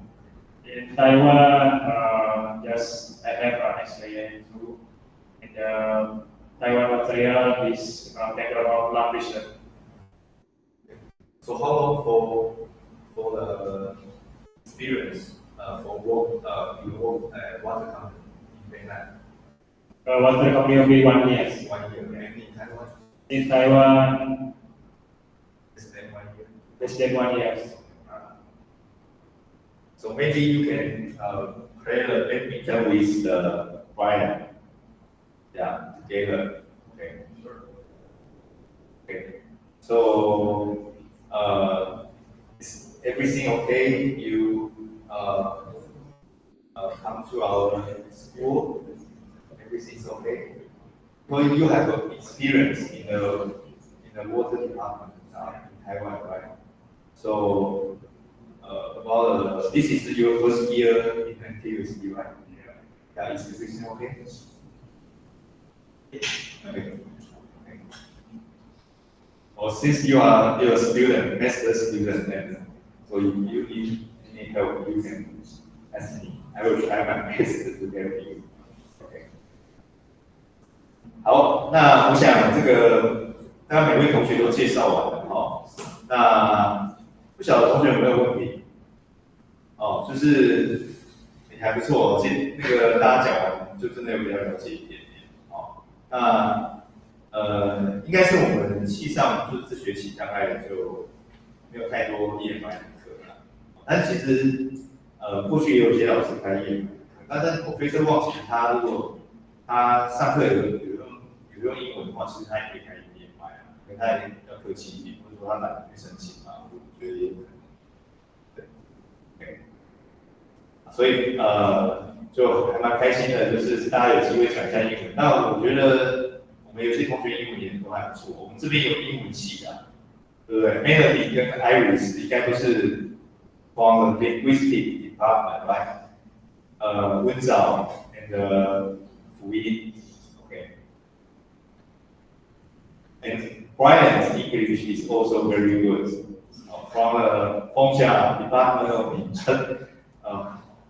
In Taiwan, yes, I have experience too. And Taiwan material is background of lab research. so how long for the experience for work you work at water company in Vietnam? Water company will be 1 year. 1 year, and in Taiwan, In Taiwan, less than 1 year. less than 1 year. So maybe you can play the badminton with the Brian. Yeah, together. Okay, sure. Okay. So is everything okay? You come to our school. Everything's okay. Well, you have experience in the water department in Taiwan, right? So this is your first year in NTUC, right? Yeah, is everything okay? Okay. Or since you're a student, master student, and so you need any help, you can ask me. I will try my best to help you. Okay. 好，那我想这个刚刚每位同学都介绍完了哈，那不晓得同学有没有问题？哦，就是也还不错，那个大家讲完就真的有比较了解一点点。哦，那应该是我们系上就是这学期大概就没有太多EMI的课了，但其实过去也有些老师开EMI的课，但是我非常忘记他如果他上课有用英文的话，其实他也可以开EMI啊，因为他也要客气一点，或者说他懒得去申请啊，我觉得也可能。对， OK， 所以就还蛮开心的，就是大家有机会讲一下英文。那我觉得我们有些同学英文也都还不错，我们这边有英文系的，对不对 ？Melody 跟 Iris 应该都是 from the linguistic department, right？温藻 and 福音 ，OK。And Brian's English is also very good. From the 丰家 department of 名称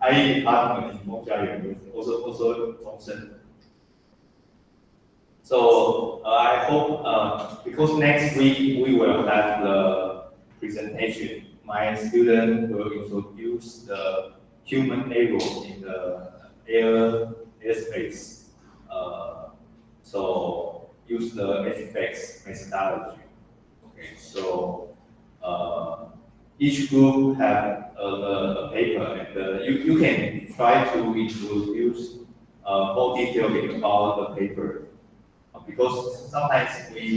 ，IE department in 丰家园 also 终身。So I hope because next week we will have the presentation. My student will introduce the human error in the airspace. So use the HFX methodology. Okay, so each group have a paper, and you can try to introduce more detail about the paper, because sometimes we